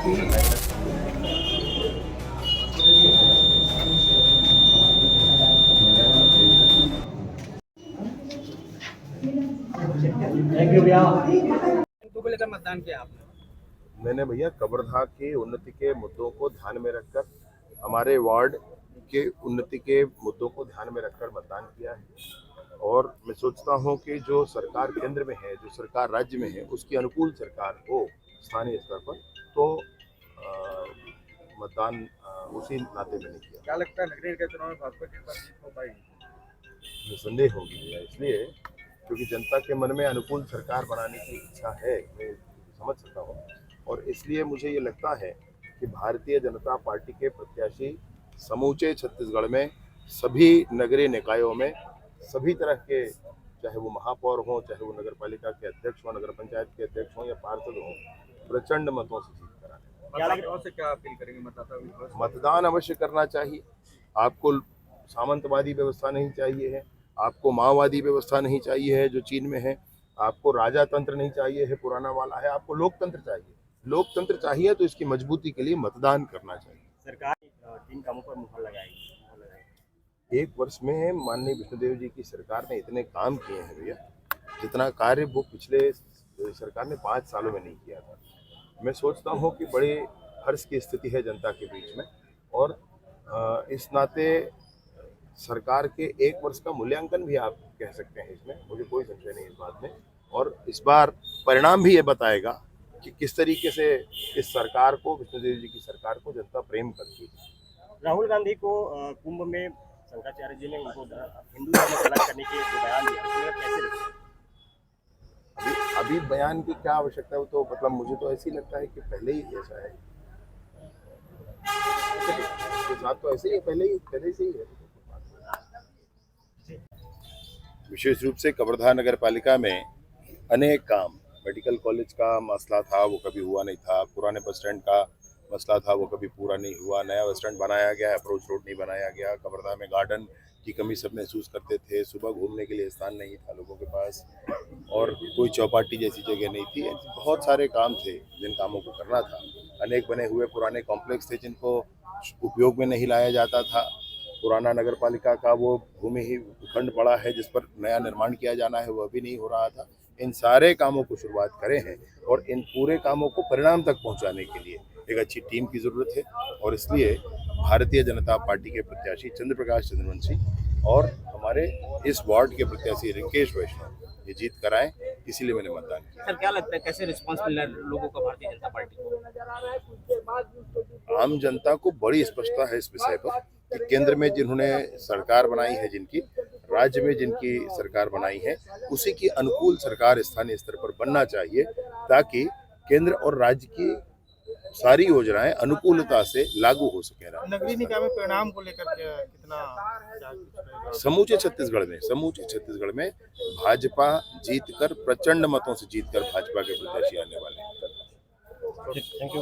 Thank you भैया। को लेकर मतदान किया आपने? मैंने भैया कवर्धा की उन्नति के मुद्दों को ध्यान में रखकर, हमारे वार्ड के उन्नति के मुद्दों को ध्यान में रखकर मतदान किया है। और मैं सोचता हूं कि जो सरकार केंद्र में है, जो सरकार राज्य में है, उसकी अनुकूल सरकार हो स्थानीय स्तर पर, तो मतदान उसी नाते मैंने किया। क्या लगता है नगरीय निकाय चुनाव में भाजपा के पास जीत हो पाएगी? निसंदेह होगी भैया, इसलिए क्योंकि जनता के मन में अनुकूल सरकार बनाने की इच्छा है, मैं समझ सकता हूँ। और इसलिए मुझे ये लगता है कि भारतीय जनता पार्टी के प्रत्याशी समूचे छत्तीसगढ़ में सभी नगरीय निकायों में सभी तरह के, चाहे वो महापौर हों, चाहे वो नगर पालिका के अध्यक्ष हों, नगर पंचायत के अध्यक्ष हों या पार्षद हों, प्रचंड मतों से जीत कराने। से क्या अपील करेंगे मतदाता? मतदान अवश्य करना चाहिए। आपको सामंतवादी व्यवस्था नहीं चाहिए है, आपको माओवादी व्यवस्था नहीं चाहिए है जो चीन में है, आपको राजातंत्र नहीं चाहिए है पुराना वाला है, आपको लोकतंत्र चाहिए। लोकतंत्र चाहिए तो इसकी मजबूती के लिए मतदान करना चाहिए। सरकार 3 कामों पर मुहर लगाएगी। 1 वर्ष में माननीय विष्णुदेव जी की सरकार ने इतने काम किए हैं भैया, जितना कार्य वो पिछले सरकार ने 5 सालों में नहीं किया था। मैं सोचता हूँ कि बड़े हर्ष की स्थिति है जनता के बीच में, और इस नाते सरकार के 1 वर्ष का मूल्यांकन भी आप कह सकते हैं इसमें, मुझे कोई संशय नहीं इस बात में। और इस बार परिणाम भी ये बताएगा कि किस तरीके से इस सरकार को, विष्णुदेव जी की सरकार को जनता प्रेम करती है। राहुल गांधी को कुंभ में शंकराचार्य जी ने उनको हिंदू धर्म से अलग करने के जो बयान दिया, उसमें कैसे देखते हैं? अभी बयान की क्या आवश्यकता है, तो मतलब मुझे तो ऐसे ही लगता है कि पहले ही ऐसा है, उसके साथ तो ऐसे ही पहले से ही है। विशेष रूप से कवर्धा नगर पालिका में अनेक काम, मेडिकल कॉलेज का मसला था वो कभी हुआ नहीं था, पुराने बस स्टैंड का मसला था वो कभी पूरा नहीं हुआ, नया बस स्टैंड बनाया गया, अप्रोच रोड नहीं बनाया गया, कवर्धा में गार्डन की कमी सब महसूस करते थे, सुबह घूमने के लिए स्थान नहीं था लोगों के पास, और कोई चौपाटी जैसी जगह नहीं थी। बहुत सारे काम थे जिन कामों को करना था। अनेक बने हुए पुराने कॉम्प्लेक्स थे जिनको उपयोग में नहीं लाया जाता था। पुराना नगर पालिका का वो भूमि ही खंड पड़ा है जिस पर नया निर्माण किया जाना है, वह भी नहीं हो रहा था। इन सारे कामों को शुरुआत करे हैं, और इन पूरे कामों को परिणाम तक पहुंचाने के लिए एक अच्छी टीम की ज़रूरत है। और इसलिए भारतीय जनता पार्टी के प्रत्याशी चंद्र प्रकाश चंद्रवंशी और हमारे इस वार्ड के प्रत्याशी रिंकेश वैष्णव ये जीत कराएं, इसीलिए मैंने मतदान किया। सर क्या लगता है कैसे रिस्पांस मिल रहा है लोगों को भारतीय जनता पार्टी को? आम जनता को बड़ी स्पष्टता है इस विषय पर कि केंद्र में जिन्होंने सरकार बनाई है, जिनकी राज्य में जिनकी सरकार बनाई है, उसी की अनुकूल सरकार स्थानीय स्तर पर बनना चाहिए, ताकि केंद्र और राज्य की सारी योजनाएं अनुकूलता से लागू हो सके। नगरीय निकाय में परिणाम को लेकर कितना समूचे छत्तीसगढ़ में भाजपा जीतकर, प्रचंड मतों से जीतकर भाजपा के प्रत्याशी आने वाले हैं। Thank you.